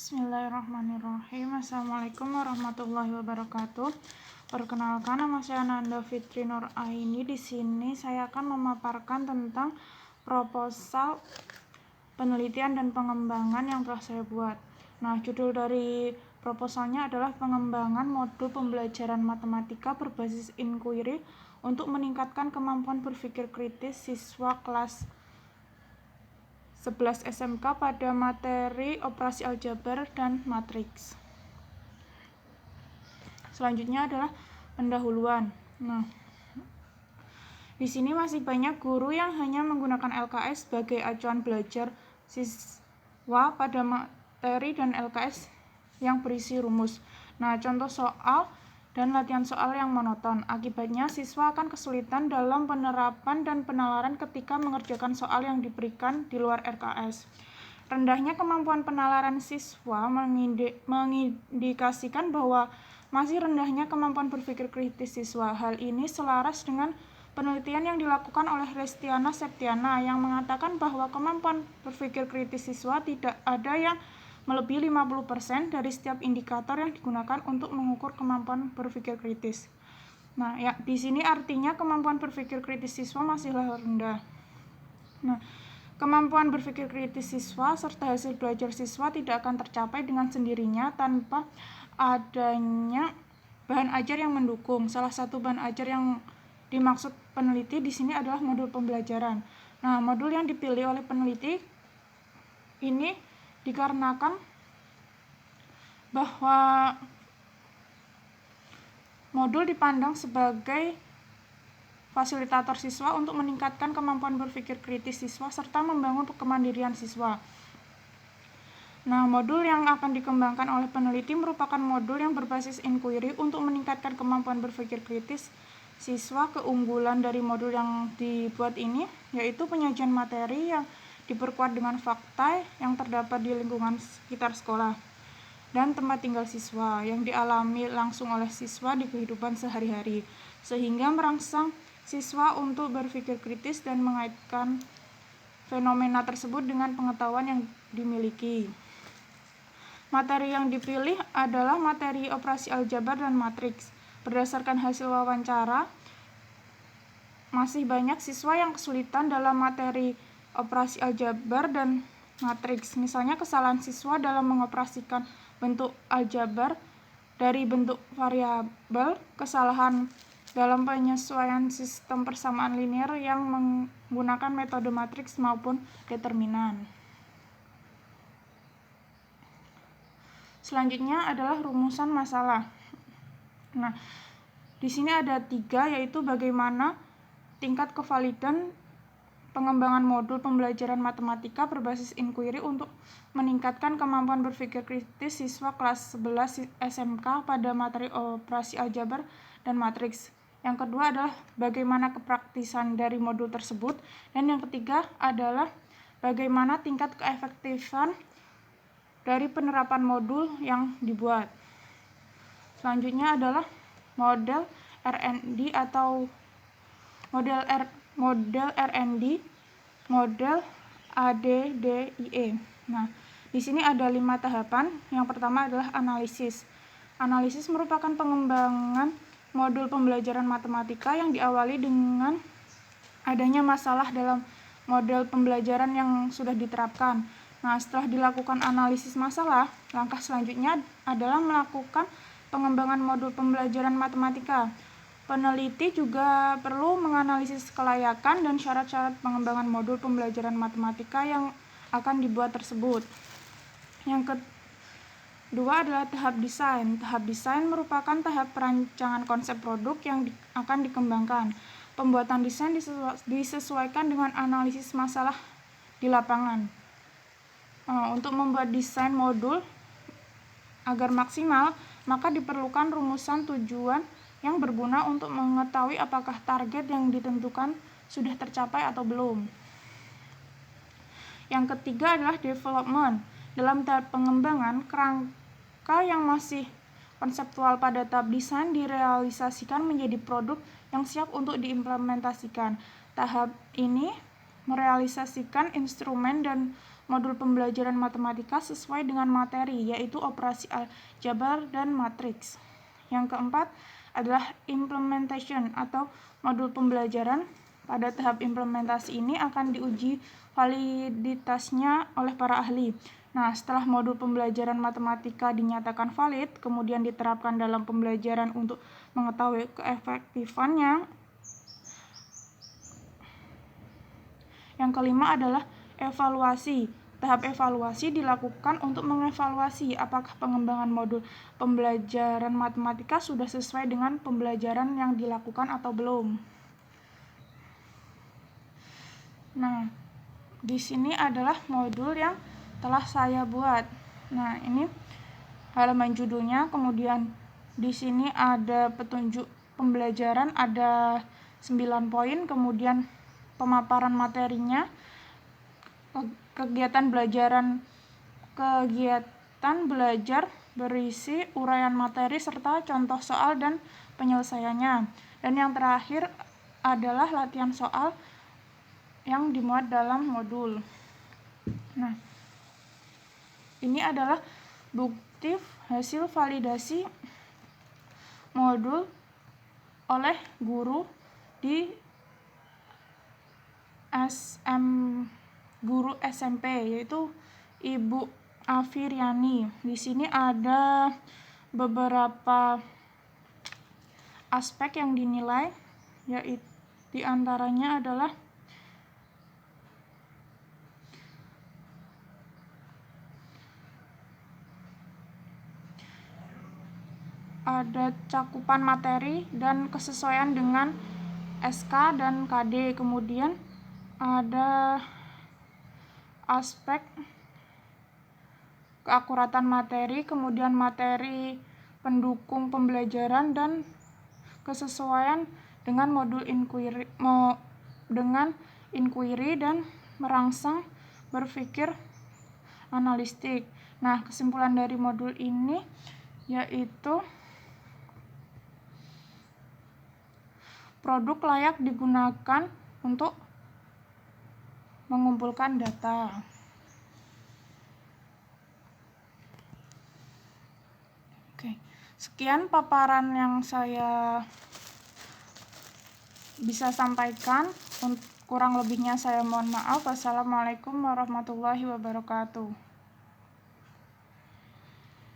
Bismillahirrahmanirrahim. Assalamualaikum warahmatullahi wabarakatuh. Perkenalkan, nama saya Nanda Fitri Nur Aini. Di sini saya akan memaparkan tentang proposal penelitian dan pengembangan yang telah saya buat. Nah, judul dari proposalnya adalah pengembangan modul pembelajaran matematika berbasis inquiry untuk meningkatkan kemampuan berpikir kritis siswa kelas 11 SMK pada materi operasi aljabar dan matriks. Selanjutnya adalah pendahuluan. Nah, di sini masih banyak guru yang hanya menggunakan LKS sebagai acuan belajar siswa pada materi dan LKS yang berisi rumus. Nah, contoh soal dan latihan soal yang monoton. Akibatnya, siswa akan kesulitan dalam penerapan dan penalaran ketika mengerjakan soal yang diberikan di luar RKS. Rendahnya kemampuan penalaran siswa mengindikasikan bahwa masih rendahnya kemampuan berpikir kritis siswa. Hal ini selaras dengan penelitian yang dilakukan oleh Restiana Septiana yang mengatakan bahwa kemampuan berpikir kritis siswa tidak ada yang melebihi 50% dari setiap indikator yang digunakan untuk mengukur kemampuan berpikir kritis. Nah, ya, di sini artinya kemampuan berpikir kritis siswa masihlah rendah. Nah, kemampuan berpikir kritis siswa serta hasil belajar siswa tidak akan tercapai dengan sendirinya tanpa adanya bahan ajar yang mendukung. Salah satu bahan ajar yang dimaksud peneliti di sini adalah modul pembelajaran. Nah, modul yang dipilih oleh peneliti ini dikarenakan bahwa modul dipandang sebagai fasilitator siswa untuk meningkatkan kemampuan berpikir kritis siswa serta membangun kemandirian siswa. Nah, modul yang akan dikembangkan oleh peneliti merupakan modul yang berbasis inquiry untuk meningkatkan kemampuan berpikir kritis siswa. Keunggulan dari modul yang dibuat ini yaitu penyajian materi yang diperkuat dengan fakta yang terdapat di lingkungan sekitar sekolah dan tempat tinggal siswa yang dialami langsung oleh siswa di kehidupan sehari-hari, sehingga merangsang siswa untuk berpikir kritis dan mengaitkan fenomena tersebut dengan pengetahuan yang dimiliki. Materi yang dipilih adalah materi operasi aljabar dan matriks. Berdasarkan hasil wawancara, masih banyak siswa yang kesulitan dalam materi operasi aljabar dan matriks. Misalnya kesalahan siswa dalam mengoperasikan bentuk aljabar dari bentuk variabel, kesalahan dalam penyesuaian sistem persamaan linear yang menggunakan metode matriks maupun determinan. Selanjutnya adalah rumusan masalah. Nah, di sini ada 3, yaitu bagaimana tingkat kevalidan pengembangan modul pembelajaran matematika berbasis inquiry untuk meningkatkan kemampuan berpikir kritis siswa kelas 11 SMK pada materi operasi aljabar dan matriks. Yang kedua adalah bagaimana kepraktisan dari modul tersebut. Dan yang ketiga adalah bagaimana tingkat keefektifan dari penerapan modul yang dibuat. Selanjutnya adalah model RND atau model RND, model ADDIE. Nah, di sini ada 5 tahapan. Yang pertama adalah analisis. Analisis merupakan pengembangan modul pembelajaran matematika yang diawali dengan adanya masalah dalam model pembelajaran yang sudah diterapkan. Nah, setelah dilakukan analisis masalah, langkah selanjutnya adalah melakukan pengembangan modul pembelajaran matematika. Peneliti juga perlu menganalisis kelayakan dan syarat-syarat pengembangan modul pembelajaran matematika yang akan dibuat tersebut. Yang kedua adalah tahap desain. Tahap desain merupakan tahap perancangan konsep produk yang akan dikembangkan. Pembuatan desain disesuaikan dengan analisis masalah di lapangan. Untuk membuat desain modul agar maksimal, maka diperlukan rumusan tujuan yang berguna untuk mengetahui apakah target yang ditentukan sudah tercapai atau belum. Yang ketiga adalah development. Dalam tahap pengembangan, kerangka yang masih konseptual pada tahap desain direalisasikan menjadi produk yang siap untuk diimplementasikan. Tahap ini merealisasikan instrumen dan modul pembelajaran matematika sesuai dengan materi, yaitu operasi aljabar dan matriks. Yang keempat adalah implementation atau modul pembelajaran. Pada tahap implementasi ini akan diuji validitasnya oleh para ahli. Nah, setelah modul pembelajaran matematika dinyatakan valid, kemudian diterapkan dalam pembelajaran untuk mengetahui keefektifannya. Yang kelima adalah evaluasi. Tahap evaluasi dilakukan untuk mengevaluasi apakah pengembangan modul pembelajaran matematika sudah sesuai dengan pembelajaran yang dilakukan atau belum. Nah, di sini adalah modul yang telah saya buat. Nah, ini halaman judulnya, kemudian di sini ada petunjuk pembelajaran, ada 9 poin, kemudian pemaparan materinya, kegiatan belajar berisi uraian materi serta contoh soal dan penyelesaiannya. Dan yang terakhir adalah latihan soal yang dimuat dalam modul. Nah, ini adalah bukti hasil validasi modul oleh guru di guru SMP, yaitu Ibu Afiriani. Di sini ada beberapa aspek yang dinilai, yaitu diantaranya adalah ada cakupan materi dan kesesuaian dengan SK dan KD. Kemudian ada aspek keakuratan materi, kemudian materi pendukung pembelajaran dan kesesuaian dengan modul inquiry dan merangsang berpikir analitik. Nah, kesimpulan dari modul ini yaitu produk layak digunakan untuk mengumpulkan data. Oke, sekian paparan yang saya bisa sampaikan. Kurang lebihnya saya mohon maaf. Wassalamualaikum warahmatullahi wabarakatuh.